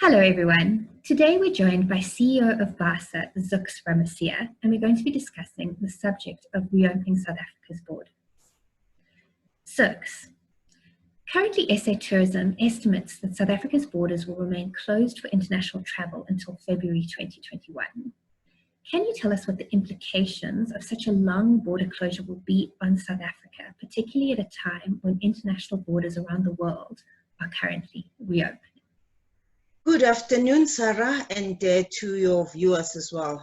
Hello everyone. Today we're joined by CEO of VASA, Zuks Ramasia, and we're going to be discussing the subject of reopening South Africa's borders. Zuks. Currently, SA Tourism estimates that South Africa's borders will remain closed for international travel until February 2021. Can you tell us what the implications of such a long border closure will be on South Africa, particularly at a time when international borders around the world are currently reopening? Good afternoon, Sarah, and to your viewers as well.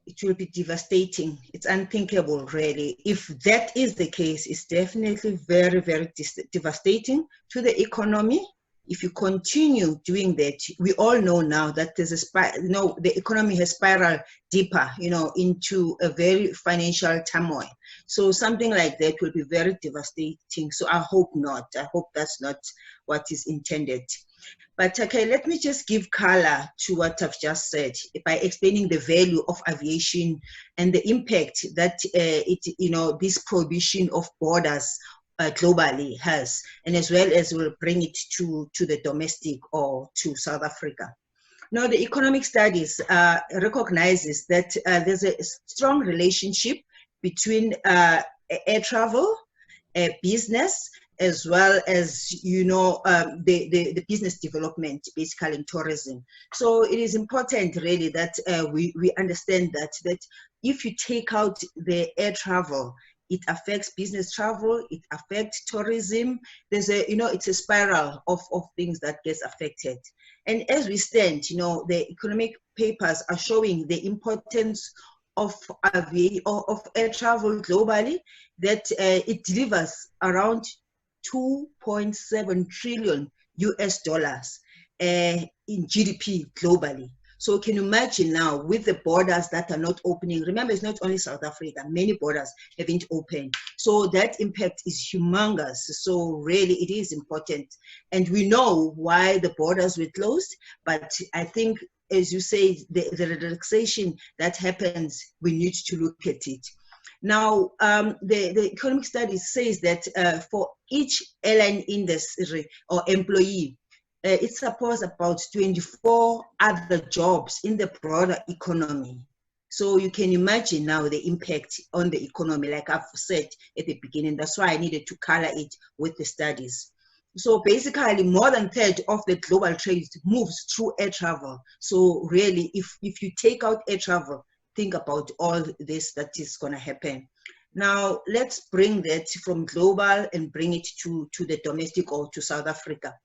It will be devastating. It's unthinkable, really. If that is the case, it's definitely very, very devastating to the economy. If you continue doing that, we all know now that there's the economy has spiraled deeper, into a very financial turmoil. So something like that will be very devastating. So I hope not. I hope that's not what is intended. But okay, let me just give color to what I've just said by explaining the value of aviation and the impact that this prohibition of borders globally has, and as well as we'll bring it to the domestic or to South Africa. Now, the economic studies recognizes that there's a strong relationship between air travel, business, as well as the business development, basically in tourism. So it is important really that we understand that if you take out the air travel, it affects business travel, it affects tourism. There's it's a spiral of things that gets affected. And as we stand, the economic papers are showing the importance of air travel globally, that it delivers around $2.7 trillion in GDP globally. So can you imagine now with the borders that are not opening? Remember, it's not only South Africa, many borders haven't opened. So that impact is humongous. So really it is important. And we know why the borders were closed, but I think, as you say, the relaxation that happens, we need to look at it. Now, the economic study says that for each airline industry or employee, it supports about 24 other jobs in the broader economy. So you can imagine now the impact on the economy, like I've said at the beginning. That's why I needed to color it with the studies. So basically, more than a third of the global trade moves through air travel. So really, if you take out air travel, think about all this that is going to happen. Now, let's bring that from global and bring it to the domestic or to South Africa.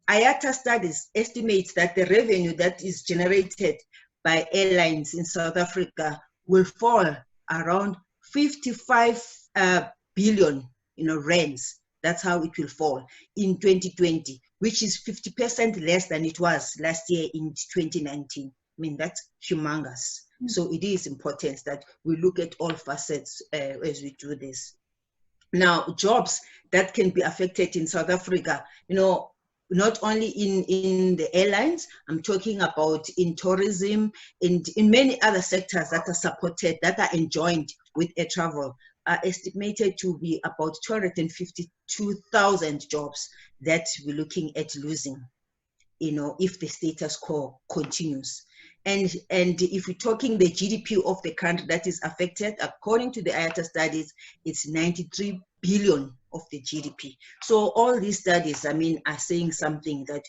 IATA studies estimates that the revenue that is generated by airlines in South Africa will fall around 55 billion rands. That's how it will fall in 2020, which is 50% less than it was last year in 2019. I mean, that's humongous. So it is important that we look at all facets as we do this. Now, jobs that can be affected in South Africa, not only in the airlines, I'm talking about in tourism and in many other sectors that are supported, that are enjoined with air travel, are estimated to be about 252,000 jobs that we're looking at losing, if the status quo continues. And if we're talking the GDP of the country that is affected, according to the IATA studies, it's 93 billion of the GDP. So all these studies, are saying something that,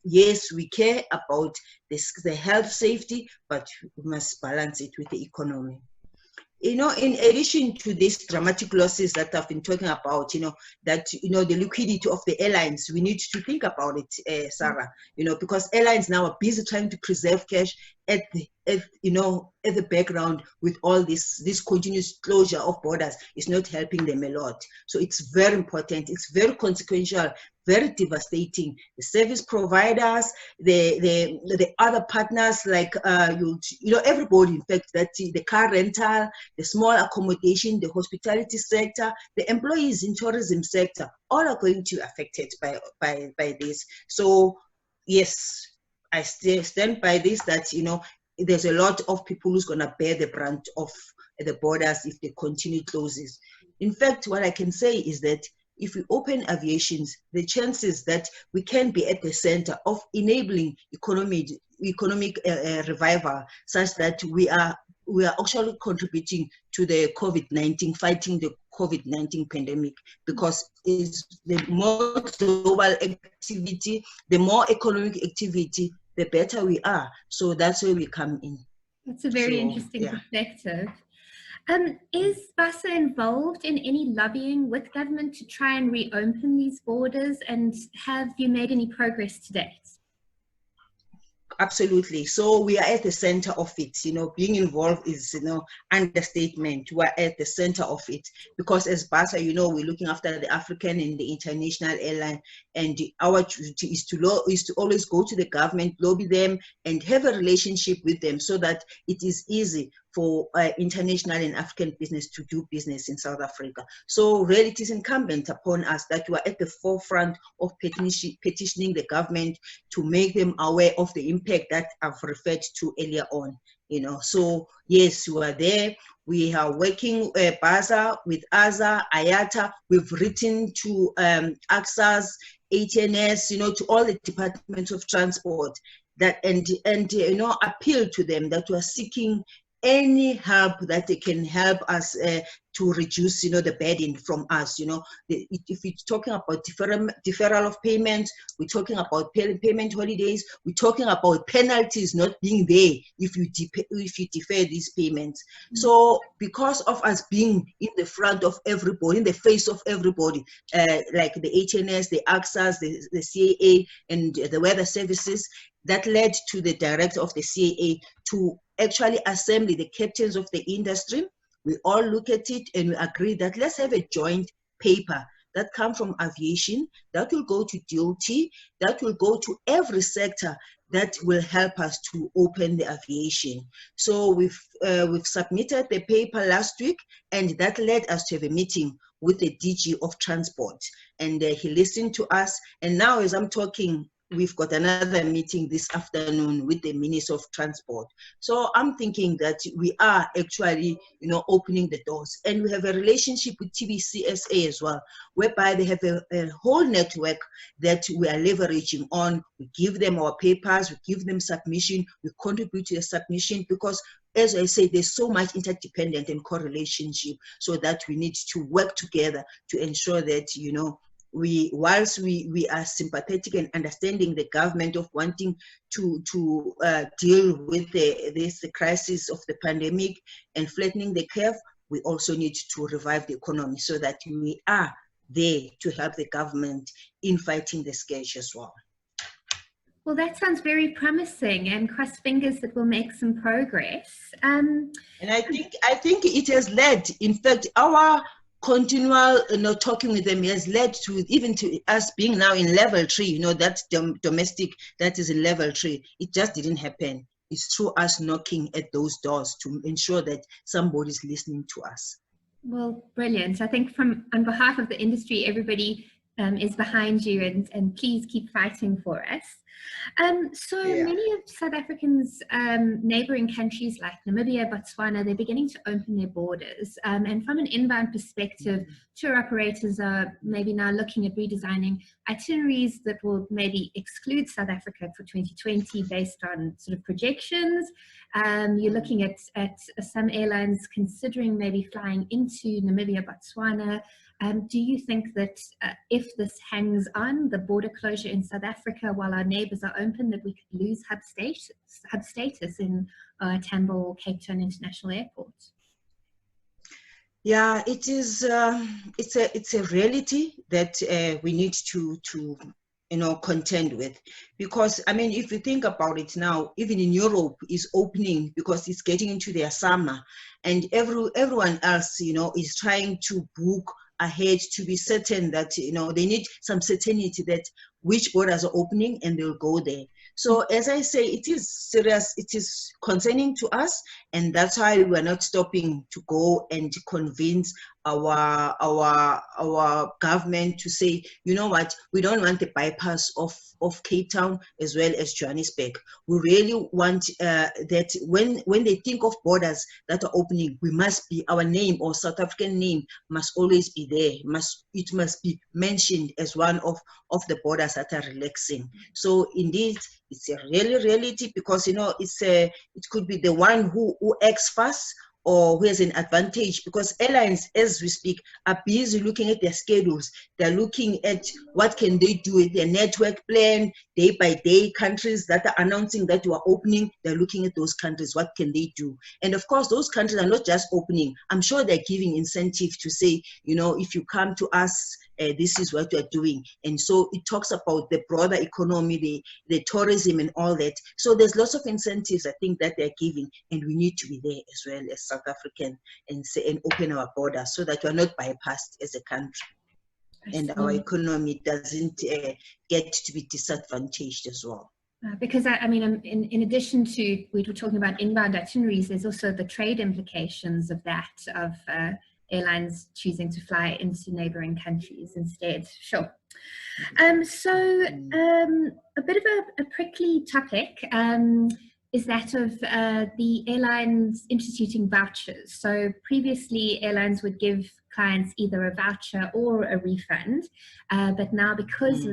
yes, we care about the health safety, but we must balance it with the economy. In addition to these dramatic losses that I've been talking about, the liquidity of the airlines, we need to think about it, Sarah, because airlines now are busy trying to preserve cash at the background with all this continuous closure of borders is not helping them a lot. So it's very important. It's very consequential, very devastating. The service providers, the other partners, like everybody, in fact, that the car rental, the small accommodation, the hospitality sector, the employees in tourism sector, all are going to be affected by this. So yes, I still stand by this, that there's a lot of people who's going to bear the brunt of the borders if they continue closes. In fact, what I can say is that if we open aviations, the chances that we can be at the center of enabling economic revival, such that we are actually contributing to the COVID-19, fighting the COVID-19 pandemic, because it's the more global activity, the more economic activity, the better we are. So that's where we come in. That's a very interesting perspective. Is BASA involved in any lobbying with government to try and reopen these borders, and have you made any progress to date? Absolutely. So we are at the center of it. Being involved is, understatement. We're at the center of it, because as BASA, we're looking after the African and the international airline, and our duty is to always go to the government, lobby them, and have a relationship with them, so that it is easy for international and African business to do business in South Africa. So really, it is incumbent upon us that we are at the forefront of petitioning the government to make them aware of the impact that I've referred to earlier on. So yes, we are there. We are working BASA with ASA, IATA. We've written to AXAS, ATNS, to all the departments of transport, that and appeal to them that we are seeking any help that they can help us to reduce, the burden from us. If we're talking about deferral of payments, we're talking about payment holidays, we're talking about penalties not being there if you defer these payments. So because of us being in the front of everybody, in the face of everybody, like the HNS, the AXAS, the CAA, and the weather services, that led to the director of the CAA to actually assemble the captains of the industry. We all look at it and we agree that let's have a joint paper that comes from aviation, that will go to DOT, that will go to every sector, that will help us to open the aviation. So we've submitted the paper last week, and that led us to have a meeting with the DG of Transport, and he listened to us. And now as I'm talking, we've got another meeting this afternoon with the Minister of Transport. So I'm thinking that we are actually, opening the doors. And we have a relationship with TBCSA as well, whereby they have a whole network that we are leveraging on. We give them our papers, we give them submission, we contribute to the submission, because as I say, there's so much interdependent and correlationship, so that we need to work together to ensure that, whilst we are sympathetic and understanding the government of wanting to deal with this crisis of the pandemic and flattening the curve, we also need to revive the economy, so that we are there to help the government in fighting the scourge as well. Well, that sounds very promising, and cross fingers that we'll make some progress. And I think it has led, in fact, our continual talking with them has led to even to us being now in level 3, that's domestic, that is in level 3. It just didn't happen. It's through us knocking at those doors to ensure that somebody's listening to us. Well, brilliant. I think on behalf of the industry, everybody is behind you, and please keep fighting for us. Many of South Africa's neighboring countries like Namibia, Botswana, they're beginning to open their borders. And from an inbound perspective, tour operators are maybe now looking at redesigning itineraries that will maybe exclude South Africa for 2020 based on sort of projections. You're looking at some airlines considering maybe flying into Namibia, Botswana. Do you think that if this hangs on, the border closure in South Africa while our neighbours are open, that we could lose hub status in Tambo, Cape Town International Airport? Yeah, it is. It's a reality that we need to contend with, because if you think about it now, even in Europe is opening because it's getting into their summer, and everyone else is trying to book ahead to be certain that they need some certainty that which borders are opening and they'll go there. So as I say, it is serious, it is concerning to us, and that's why we're not stopping to go and convince our government to say, you know what, we don't want the bypass of Cape Town as well as Johannesburg. We really want that when they think of borders that are opening, we must be, our name or South African name must always be there. It must be mentioned as one of the borders that are relaxing. So indeed, it's a reality, because it could be the one who acts fast or who has an advantage, because airlines, as we speak, are busy looking at their schedules. They're looking at what can they do with their network plan, day by day. Countries that are announcing that you are opening, they're looking at those countries, what can they do? And of course, those countries are not just opening. I'm sure they're giving incentive to say, if you come to us, this is what you're doing. And so it talks about the broader economy, the tourism and all that. So there's lots of incentives, I think, that they're giving, and we need to be there as well as South African and open our borders so that we're not bypassed as a country and our economy doesn't get to be disadvantaged as well. Because I mean, in addition to, we were talking about inbound itineraries, there's also the trade implications of that, of airlines choosing to fly into neighboring countries instead. Sure. So a bit of a prickly topic is that of the airlines instituting vouchers. So previously, airlines would give clients either a voucher or a refund, but now because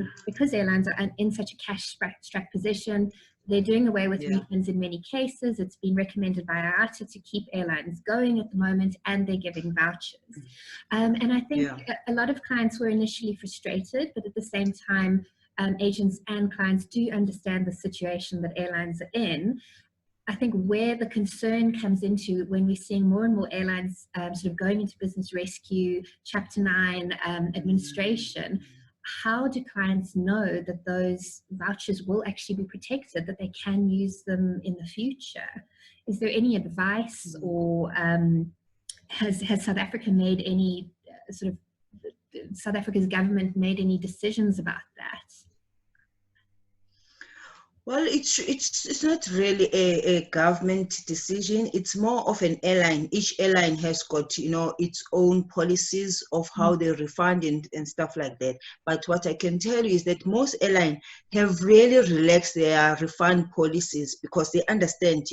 airlines are in such a cash-strapped position, they're doing away with refunds in many cases. It's been recommended by IATA to keep airlines going at the moment, and they're giving vouchers. And I think a lot of clients were initially frustrated, but at the same time, agents and clients do understand the situation that airlines are in. I think where the concern comes into when we're seeing more and more airlines sort of going into business rescue, Chapter 9 administration, how do clients know that those vouchers will actually be protected, that they can use them in the future? Is there any advice, or has South Africa made any South Africa's government made any decisions about that? Well, it's not really a government decision. It's more of an airline. Each airline has got, its own policies of how they refund and stuff like that. But what I can tell you is that most airlines have really relaxed their refund policies, because they understand,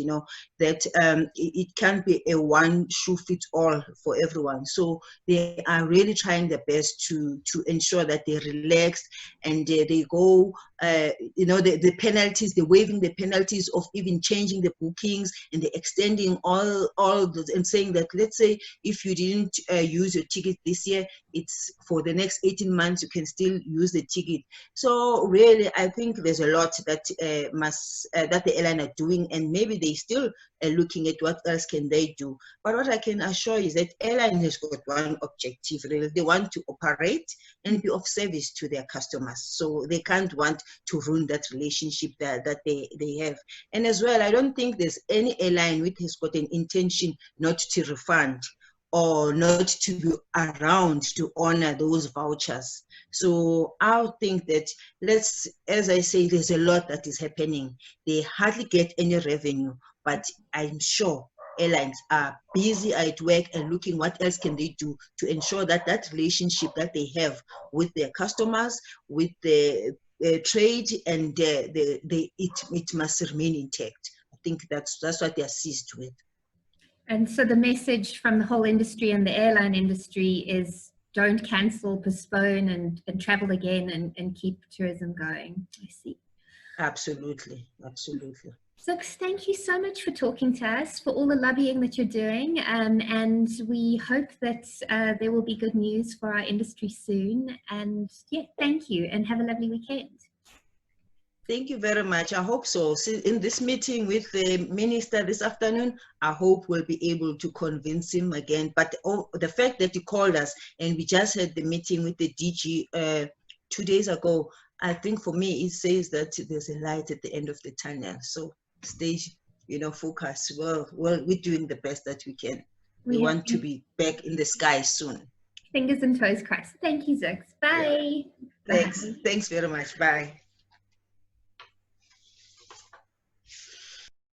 that it can't be a one shoe fits all for everyone. So they are really trying their best to ensure that they relax and they go, the penalties, they're waiving the penalties of even changing the bookings, and they're extending all those, and saying that, let's say if you didn't use your ticket this year, it's for the next 18 months you can still use the ticket. So really, I think there's a lot that that the airline are doing, and maybe they still are looking at what else can they do. But what I can assure you is that airline has got one objective, really. They want to operate and be of service to their customers. So they can't want to ruin that relationship that they have. And as well, I don't think there's any airline which has got an intention not to refund or not to be around to honor those vouchers. So I think that, as I say, there's a lot that is happening. They hardly get any revenue, but I'm sure airlines are busy at work and looking what else can they do to ensure that that relationship that they have with their customers, with the trade, and it must remain intact. I think that's what they are seized with. And so the message from the whole industry and the airline industry is, don't cancel, postpone, and travel again, and keep tourism going. I see. Absolutely. Zuks, thank you so much for talking to us, for all the lobbying that you're doing, and we hope that there will be good news for our industry soon. And thank you, and have a lovely weekend. Thank you very much. I hope so. In this meeting with the minister this afternoon, I hope we'll be able to convince him again. But the fact that he called us and we just had the meeting with the DG 2 days ago, I think for me, it says that there's a light at the end of the tunnel. So stay, focused. Well, we're doing the best that we can. We want to be back in the sky soon. Fingers and toes crossed. Thank you, Zuks. Bye. Yeah. Thanks very much. Bye.